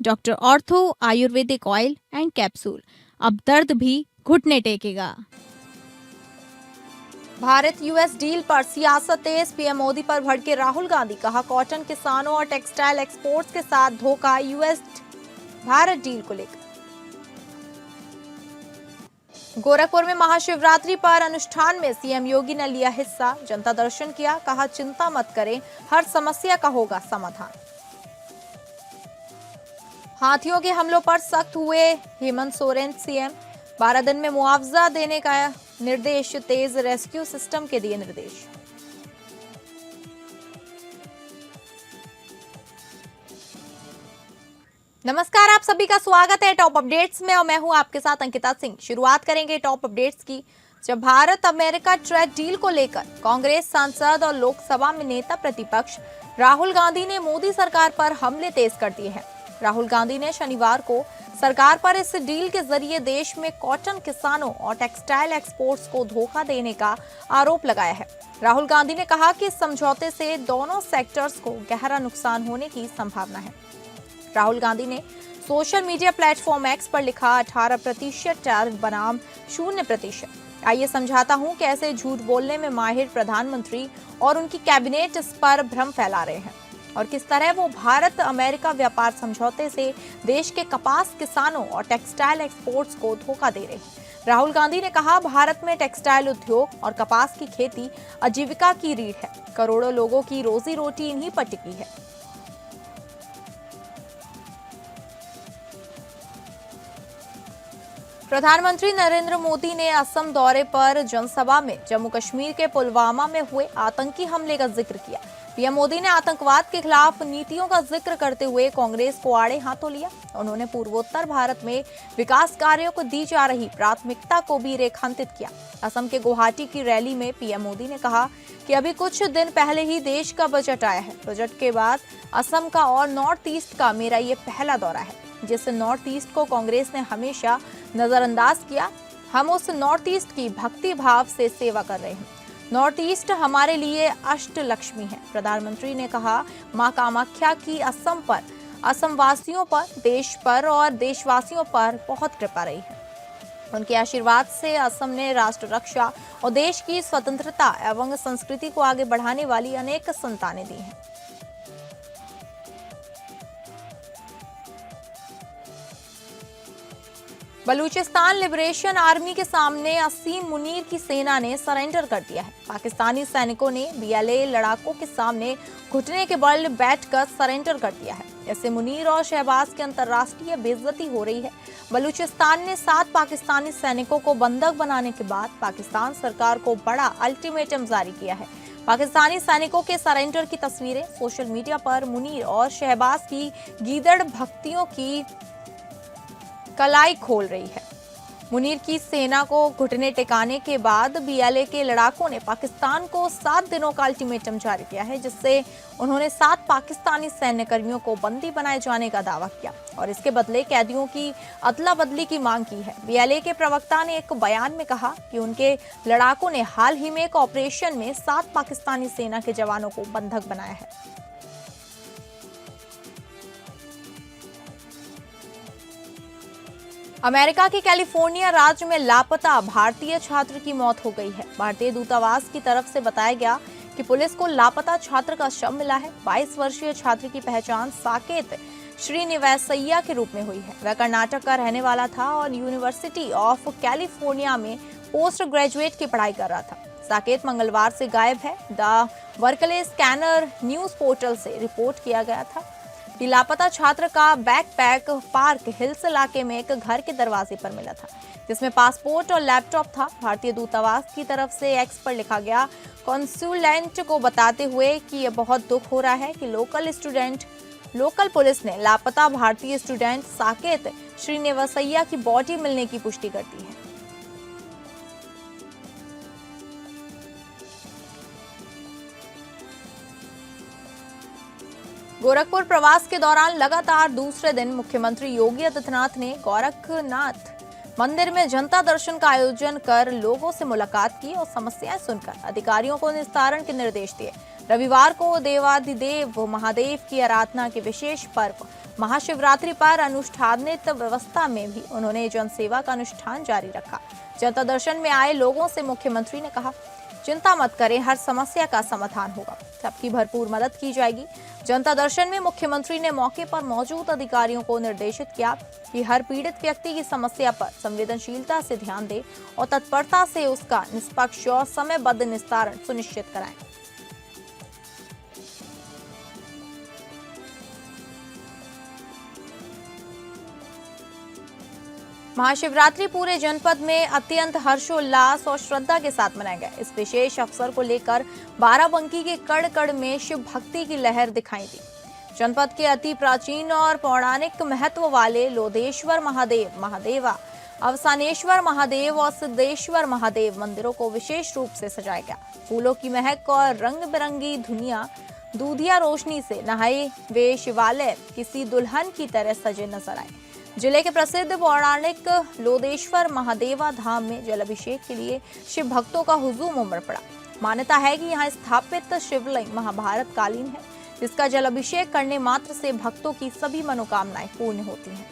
Doctor ortho Ayurvedic oil and capsule, अब दर्द भी घुटने टेकेगा। भारत यूएस डील पर सियासत तेज, पीएम मोदी पर भड़के राहुल गांधी, कहा कॉटन किसानों और टेक्सटाइल एक्सपोर्ट्स के साथ धोखा यूएस भारत डील को लेकर। गोरखपुर में महाशिवरात्रि पर अनुष्ठान में सीएम योगी ने लिया हिस्सा, जनता दर्शन किया, कहा चिंता मत करें, हर समस्या का होगा समाधान। हाथियों के हमलों पर सख्त हुए हेमंत सोरेन, सीएम 12 दिन में मुआवजा देने का निर्देश, तेज रेस्क्यू सिस्टम के दिए निर्देश। नमस्कार, आप सभी का स्वागत है टॉप अपडेट्स में और मैं हूं आपके साथ अंकिता सिंह। शुरुआत करेंगे टॉप अपडेट्स की। जब भारत अमेरिका ट्रेड डील को लेकर कांग्रेस सांसद और लोकसभा में नेता प्रतिपक्ष राहुल गांधी ने मोदी सरकार पर हमले तेज कर दिए हैं। राहुल गांधी ने शनिवार को सरकार पर इस डील के जरिए देश में कॉटन किसानों और टेक्सटाइल एक्सपोर्ट्स को धोखा देने का आरोप लगाया है। राहुल गांधी ने कहा कि इस समझौते से दोनों सेक्टर्स को गहरा नुकसान होने की संभावना है। राहुल गांधी ने सोशल मीडिया प्लेटफॉर्म एक्स पर लिखा 18% टैरिफ बनाम 0%। आइए समझाता हूं कि ऐसे झूठ बोलने में माहिर प्रधानमंत्री और उनकी कैबिनेट इस पर भ्रम फैला रहे हैं और किस तरह वो भारत अमेरिका व्यापार समझौते से देश के कपास किसानों और टेक्सटाइल एक्सपोर्ट्स को धोखा दे रहे हैं। राहुल गांधी ने कहा भारत में टेक्सटाइल उद्योग और कपास की खेती आजीविका की रीढ़ है। करोड़ों लोगों की रोजी रोटी इन्हीं पर टिकी है। प्रधानमंत्री नरेंद्र मोदी ने असम दौरे पर जनसभा में जम्मू कश्मीर के पुलवामा में हुए आतंकी हमले का जिक्र किया। पीएम मोदी ने आतंकवाद के खिलाफ नीतियों का जिक्र करते हुए कांग्रेस को आड़े हाथों लिया। उन्होंने पूर्वोत्तर भारत में विकास कार्यों को दी जा रही प्राथमिकता को भी रेखांकित किया। असम के गुवाहाटी की रैली में पीएम मोदी ने कहा कि अभी कुछ दिन पहले ही देश का बजट आया है। बजट के बाद असम का और नॉर्थ ईस्ट का मेरा ये पहला दौरा है। जिस नॉर्थ ईस्ट को कांग्रेस ने हमेशा नजरअंदाज किया, हम उस नॉर्थ ईस्ट की भक्ति भाव से सेवा कर रहे हैं। नॉर्थ ईस्ट हमारे लिए अष्ट लक्ष्मी है। प्रधानमंत्री ने कहा मां कामाख्या की असम पर, असमवासियों पर, देश पर और देशवासियों पर बहुत कृपा रही है। उनके आशीर्वाद से असम ने राष्ट्र रक्षा और देश की स्वतंत्रता एवं संस्कृति को आगे बढ़ाने वाली अनेक संतानें दी हैं। बलूचिस्तान लिबरेशन आर्मी के सामने असीम मुनीर की सेना ने सरेंडर कर दिया है। पाकिस्तानी सैनिकों ने बीएलए लड़ाकों के सामने घुटने के बल बैठकर सरेंडर कर दिया है। ऐसे मुनीर और शहबाज की अंतर्राष्ट्रीय बेइज्जती हो रही है। बलूचिस्तान ने 7 पाकिस्तानी सैनिकों को बंधक बनाने के बाद पाकिस्तान सरकार को बड़ा अल्टीमेटम जारी किया है। पाकिस्तानी सैनिकों के सरेंडर की तस्वीरें सोशल मीडिया पर मुनीर और शहबाज की गीदड़ भक्तियों की कलाई खोल रही है। मुनीर की सेना को घुटने टिकाने के बाद बीएलए के लड़ाकों ने पाकिस्तान को 7 दिनों का अल्टीमेटम जारी किया है, जिससे उन्होंने 7 पाकिस्तानी सैन्य कर्मियों को बंदी बनाए जाने का दावा किया और इसके बदले कैदियों की अदला बदली की मांग की है। बीएलए के प्रवक्ता ने एक बयान में कहा कि उनके लड़ाकों ने हाल ही में एक ऑपरेशन में 7 पाकिस्तानी सेना के जवानों को बंधक बनाया है। अमेरिका के कैलिफोर्निया राज्य में लापता भारतीय छात्र की मौत हो गई है। भारतीय दूतावास की तरफ से बताया गया कि पुलिस को लापता छात्र का शव मिला है। 22 वर्षीय छात्र की पहचान साकेत श्रीनिवासैया के रूप में हुई है। वह कर्नाटक का रहने वाला था और यूनिवर्सिटी ऑफ कैलिफोर्निया में पोस्ट ग्रेजुएट की पढ़ाई कर रहा था। साकेत मंगलवार से गायब है। The Berkeley scanner news portal से रिपोर्ट किया गया था कि लापता छात्र का बैकपैक पार्क हिल्स इलाके में एक घर के दरवाजे पर मिला था, जिसमें पासपोर्ट और लैपटॉप था। भारतीय दूतावास की तरफ से एक्स पर लिखा गया कॉन्सुलेंट को बताते हुए कि यह बहुत दुख हो रहा है कि लोकल पुलिस ने लापता भारतीय स्टूडेंट साकेत श्रीनिवासैया की बॉडी मिलने की पुष्टि कर दी है। गोरखपुर प्रवास के दौरान लगातार दूसरे दिन मुख्यमंत्री योगी आदित्यनाथ ने गोरखनाथ मंदिर में जनता दर्शन का आयोजन कर लोगों से मुलाकात की और समस्याएं सुनकर अधिकारियों को निस्तारण के निर्देश दिए। रविवार को देवाधिदेव महादेव की आराधना के विशेष पर्व महाशिवरात्रि पर अनुष्ठानित व्यवस्था में भी उन्होंने जनसेवा का अनुष्ठान जारी रखा। जनता दर्शन में आए लोगों से मुख्यमंत्री ने कहा, चिंता मत करें, हर समस्या का समाधान होगा, सबकी भरपूर मदद की जाएगी। जनता दर्शन में मुख्यमंत्री ने मौके पर मौजूद अधिकारियों को निर्देशित किया कि हर पीड़ित व्यक्ति की समस्या पर संवेदनशीलता से ध्यान दें और तत्परता से उसका निष्पक्ष और समयबद्ध निस्तारण सुनिश्चित कराएं। महाशिवरात्रि पूरे जनपद में अत्यंत हर्षोल्लास और श्रद्धा के साथ मनाया गया। इस विशेष अवसर को लेकर बाराबंकी के कड़ कड़ में शिव भक्ति की लहर दिखाई दी। जनपद के अति प्राचीन और पौराणिक महत्व वाले लोधेश्वर महादेव, महादेवा, अवसानेश्वर महादेव और सिद्धेश्वर महादेव मंदिरों को विशेष रूप से सजाया गया। फूलों की महक और रंग बिरंगी धुनिया दूधिया रोशनी से नहाए वे शिवालय किसी दुल्हन की तरह सजे नजर आए। जिले के प्रसिद्ध पौराणिक लोधेश्वर महादेवा धाम में जलाभिषेक के लिए शिव भक्तों का हुजूम उमड़ पड़ा। मान्यता है कि यहाँ स्थापित शिवलिंग महाभारत कालीन है, जिसका जलाभिषेक करने मात्र से भक्तों की सभी मनोकामनाएं पूर्ण होती हैं।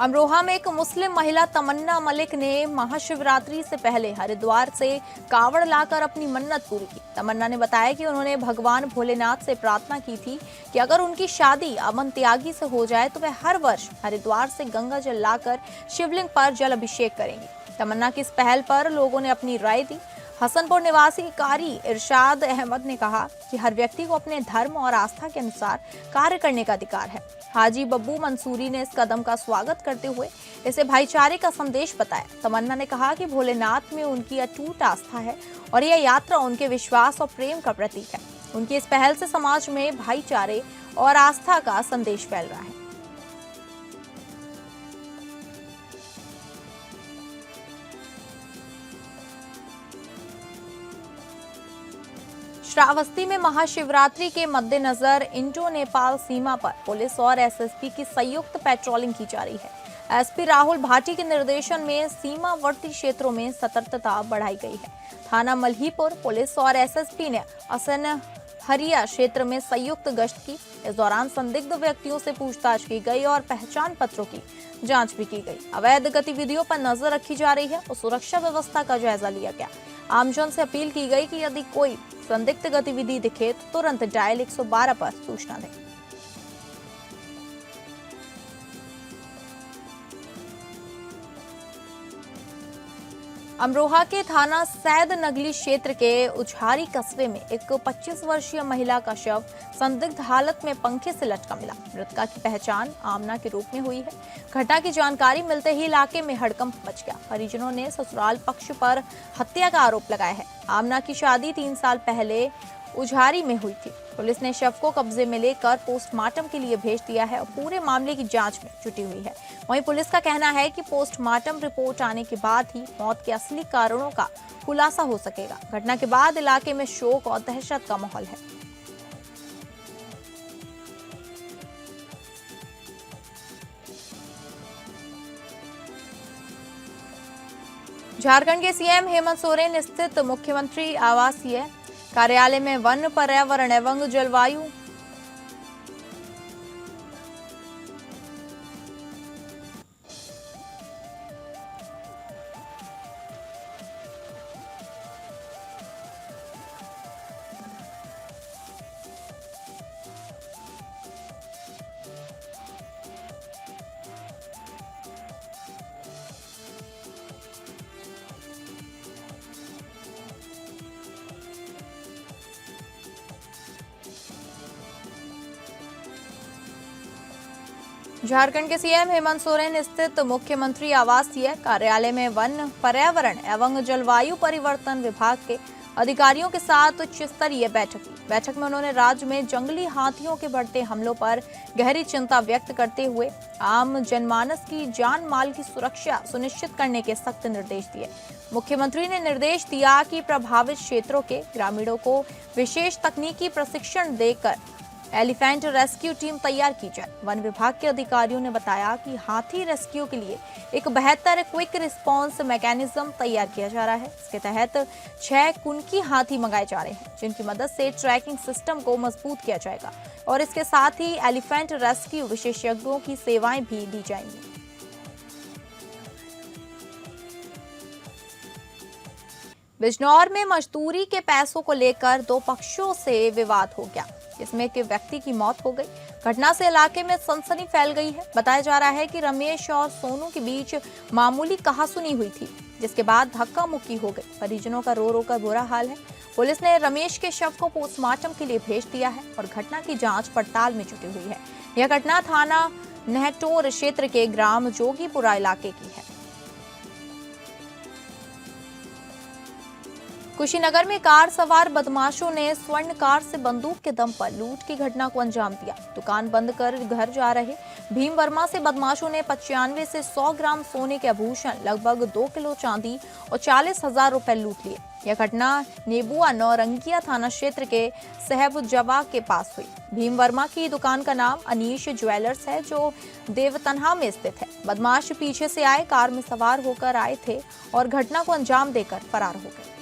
अमरोहा में एक मुस्लिम महिला तमन्ना मलिक ने महाशिवरात्रि से पहले हरिद्वार से कावड़ लाकर अपनी मन्नत पूरी की। तमन्ना ने बताया कि उन्होंने भगवान भोलेनाथ से प्रार्थना की थी कि अगर उनकी शादी अमन त्यागी से हो जाए तो वह हर वर्ष हरिद्वार से गंगा जल लाकर शिवलिंग पर जल अभिषेक करेंगी। तमन्ना की इस पहल पर लोगों ने अपनी राय दी। हसनपुर निवासी कारी इरशाद अहमद ने कहा कि हर व्यक्ति को अपने धर्म और आस्था के अनुसार कार्य करने का अधिकार है। हाजी बब्बू मंसूरी ने इस कदम का स्वागत करते हुए इसे भाईचारे का संदेश बताया। तमन्ना ने कहा कि भोलेनाथ में उनकी अटूट आस्था है और यह यात्रा उनके विश्वास और प्रेम का प्रतीक है। उनकी इस पहल से समाज में भाईचारे और आस्था का संदेश फैल रहा है। श्रावस्ती में महाशिवरात्रि के मद्देनजर इंडो नेपाल सीमा पर पुलिस और एसएसपी की संयुक्त पेट्रोलिंग की जा रही है। एसपी राहुल भाटी के निर्देशन में सीमावर्ती क्षेत्रों में सतर्कता बढ़ाई गई है। थाना मल्हीपुर पुलिस और एसएसपी ने असन हरिया क्षेत्र में संयुक्त गश्त की। इस दौरान संदिग्ध व्यक्तियों से पूछताछ की गई और पहचान पत्रों की जांच भी की गई। अवैध गतिविधियों पर नजर रखी जा रही है और सुरक्षा व्यवस्था का जायजा लिया गया। आमजन से अपील की गई कि यदि कोई संदिग्ध गतिविधि दिखे तो तुरंत डायल 112 पर सूचना दें। अमरोहा के थाना सैद नगली क्षेत्र के उछारी कस्बे में एक 25 वर्षीय महिला का शव संदिग्ध हालत में पंखे से लटका मिला। मृतका की पहचान आमना के रूप में हुई है। घटना की जानकारी मिलते ही इलाके में हड़कंप मच गया। परिजनों ने ससुराल पक्ष पर हत्या का आरोप लगाया है। आमना की शादी 3 साल पहले उझारी में हुई थी। पुलिस ने शव को कब्जे में लेकर पोस्टमार्टम के लिए भेज दिया है और पूरे मामले की जांच में जुटी हुई है। वहीं पुलिस का कहना है कि पोस्टमार्टम रिपोर्ट आने के बाद ही मौत के असली कारणों का खुलासा हो सकेगा। घटना के बाद इलाके में शोक और दहशत का माहौल है। झारखंड के सीएम हेमंत सोरेन स्थित मुख्यमंत्री आवासीय कार्यालय में वन, पर्यावरण एवं जलवायु झारखंड के सीएम हेमंत सोरेन स्थित मुख्यमंत्री आवासीय कार्यालय में वन, पर्यावरण एवं जलवायु परिवर्तन विभाग के अधिकारियों के साथ उच्च स्तरीय बैठक की। बैठक में उन्होंने राज्य में जंगली हाथियों के बढ़ते हमलों पर गहरी चिंता व्यक्त करते हुए आम जनमानस की जान माल की सुरक्षा सुनिश्चित करने के सख्त निर्देश दिए। मुख्यमंत्री ने निर्देश दिया कि प्रभावित क्षेत्रों के ग्रामीणों को विशेष तकनीकी प्रशिक्षण देकर एलिफेंट रेस्क्यू टीम तैयार की जाए। वन विभाग के अधिकारियों ने बताया कि हाथी रेस्क्यू के लिए एक बेहतर क्विक रिस्पांस मैकेनिज्म तैयार किया जा रहा है। इसके तहत 6 कुनकी हाथी मंगाए जा रहे हैं, जिनकी मदद से ट्रैकिंग सिस्टम को मजबूत किया जाएगा और इसके साथ ही एलिफेंट रेस्क्यू विशेषज्ञों की सेवाएं भी दी जाएंगी। बिजनौर में मजदूरी के पैसों को लेकर 2 पक्षों से विवाद हो गया, जिसमें एक व्यक्ति की मौत हो गई। घटना से इलाके में सनसनी फैल गई है। बताया जा रहा है कि रमेश और सोनू के बीच मामूली कहासुनी हुई थी, जिसके बाद धक्का मुक्की हो गई। परिजनों का रो रो कर बुरा हाल है। पुलिस ने रमेश के शव को पोस्टमार्टम के लिए भेज दिया है और घटना की जांच पड़ताल में जुटी हुई है। यह घटना थाना नहटोर क्षेत्र के ग्राम जोगीपुरा इलाके की है। कुशीनगर में कार सवार बदमाशों ने स्वर्ण कार से बंदूक के दम पर लूट की घटना को अंजाम दिया। दुकान बंद कर घर जा रहे भीम वर्मा से बदमाशों ने 95 से 100 ग्राम सोने के आभूषण, लगभग 2 किलो चांदी और 40,000 रुपए लूट लिए। यह घटना नेबुआ नौरंगिया थाना क्षेत्र के सहबजवा के पास हुई। भीम वर्मा की दुकान का नाम अनीश ज्वेलर्स है, जो देवतन्हा में स्थित है। बदमाश पीछे से आए, कार में सवार होकर आए थे और घटना को अंजाम देकर फरार हो गए।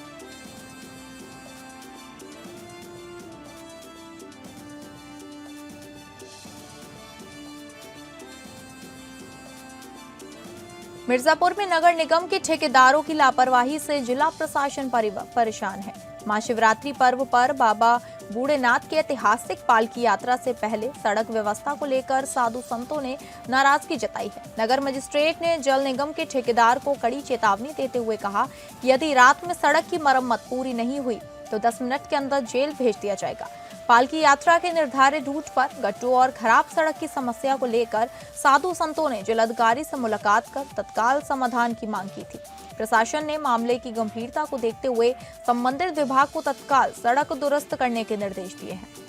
मिर्जापुर में नगर निगम के ठेकेदारों की लापरवाही से जिला प्रशासन परेशान है। महाशिवरात्रि पर्व पर बाबा बूढ़ेनाथ की ऐतिहासिक पालकी यात्रा से पहले सड़क व्यवस्था को लेकर साधु संतों ने नाराजगी जताई है। नगर मजिस्ट्रेट ने जल निगम के ठेकेदार को कड़ी चेतावनी देते हुए कहा कि यदि रात में सड़क की मरम्मत पूरी नहीं हुई तो 10 मिनट के अंदर जेल भेज दिया जाएगा। पालकी यात्रा के निर्धारित रूट पर गड्ढों और खराब सड़क की समस्या को लेकर साधु संतों ने जिलाधिकारी से मुलाकात कर तत्काल समाधान की मांग की थी। प्रशासन ने मामले की गंभीरता को देखते हुए संबंधित विभाग को तत्काल सड़क दुरुस्त करने के निर्देश दिए हैं।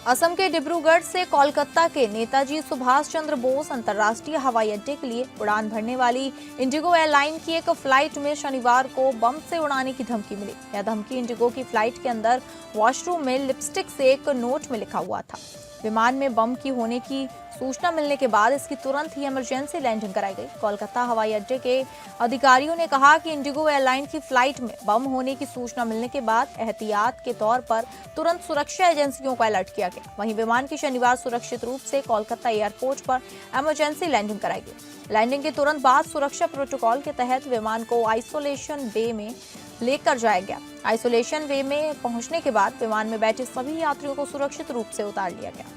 असम के डिब्रूगढ़ से कोलकाता के नेताजी सुभाष चंद्र बोस अंतर्राष्ट्रीय हवाई अड्डे के लिए उड़ान भरने वाली इंडिगो एयरलाइन की एक फ्लाइट में शनिवार को बम से उड़ाने की धमकी मिली। यह धमकी इंडिगो की फ्लाइट के अंदर वॉशरूम में लिपस्टिक से एक नोट में लिखा हुआ था। विमान में बम की होने की सूचना मिलने के बाद इसकी तुरंत ही इमरजेंसी लैंडिंग कराई गई। कोलकाता हवाई अड्डे के अधिकारियों ने कहा कि इंडिगो एयरलाइन की फ्लाइट में बम होने की सूचना मिलने के बाद एहतियात के तौर पर तुरंत सुरक्षा एजेंसियों को अलर्ट किया गया। वहीं विमान की शनिवार सुरक्षित रूप से कोलकाता एयरपोर्ट पर इमरजेंसी लैंडिंग कराई गई। लैंडिंग के तुरंत बाद सुरक्षा प्रोटोकॉल के तहत विमान को आइसोलेशन बे में लेकर जाया गया। आइसोलेशन वे में पहुंचने के बाद विमान में बैठे सभी यात्रियों को सुरक्षित रूप से उतार लिया गया।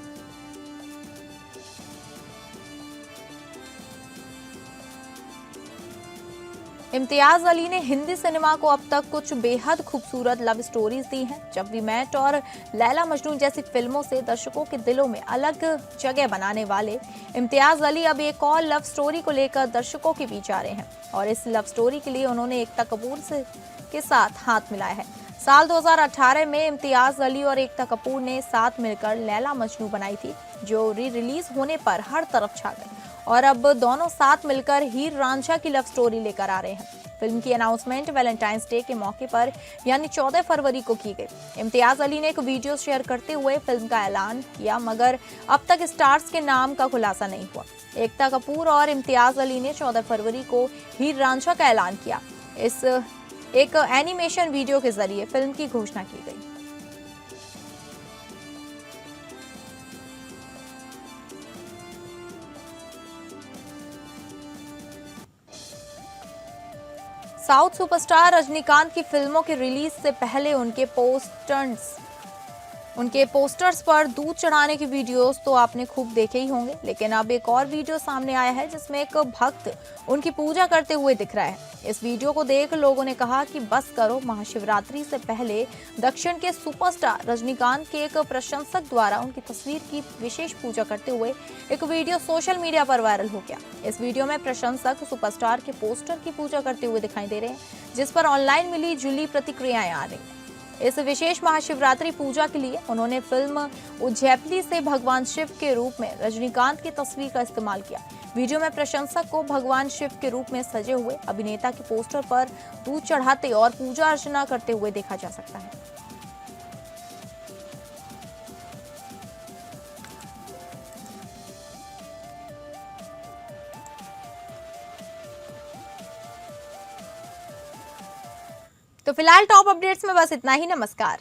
इम्तियाज अली ने हिंदी सिनेमा को अब तक कुछ बेहद खूबसूरत लव स्टोरीज दी हैं। जब वी मेट और लैला मजनू जैसी फिल्मों से दर्शकों के दिलों में अलग जगह बनाने वाले इम्तियाज अली अब एक और लव स्टोरी को लेकर दर्शकों के बीच आ रहे हैं और इस लव स्टोरी के लिए उन्होंने एकता कपूर के साथ हाथ मिलाया है। साल 2018 में इम्तियाज अली और एकता कपूर ने साथ मिलकर लैला मजनू बनाई थी, जो रिलीज होने पर हर तरफ छा गई और अब दोनों साथ मिलकर हीर रांझा की लव स्टोरी लेकर आ रहे हैं। फिल्म की अनाउंसमेंट वैलेंटाइंस डे के मौके पर यानी 14 फरवरी को की गई। इम्तियाज अली ने एक वीडियो शेयर करते हुए फिल्म का ऐलान किया, मगर अब तक स्टार्स के नाम का खुलासा नहीं हुआ। एकता कपूर और इम्तियाज अली ने 14 फरवरी को हीर रांझा का ऐलान किया। इस एक एनिमेशन वीडियो के जरिए फिल्म की घोषणा की गई। साउथ सुपरस्टार रजनीकांत की फिल्मों की रिलीज से पहले उनके पोस्टर्स पर दूध चढ़ाने की वीडियोस तो आपने खूब देखे ही होंगे, लेकिन अब एक और वीडियो सामने आया है जिसमें एक भक्त उनकी पूजा करते हुए दिख रहा है। इस वीडियो को देख लोगों ने कहा कि बस करो, महाशिवरात्रि से पहले दक्षिण के सुपरस्टार रजनीकांत के एक प्रशंसक द्वारा उनकी तस्वीर की विशेष पूजा करते हुए एक वीडियो सोशल मीडिया पर वायरल हो गया। इस वीडियो में प्रशंसक सुपरस्टार के पोस्टर की पूजा करते हुए दिखाई दे रहे हैं, जिस पर ऑनलाइन मिली जुली प्रतिक्रियाएं आ रही हैं। इस विशेष महाशिवरात्रि पूजा के लिए उन्होंने फिल्म उज्जैपली से भगवान शिव के रूप में रजनीकांत की तस्वीर का इस्तेमाल किया। वीडियो में प्रशंसक को भगवान शिव के रूप में सजे हुए अभिनेता के पोस्टर पर दूध चढ़ाते और पूजा अर्चना करते हुए देखा जा सकता है। तो फिलहाल टॉप अपडेट्स में बस इतना ही। नमस्कार।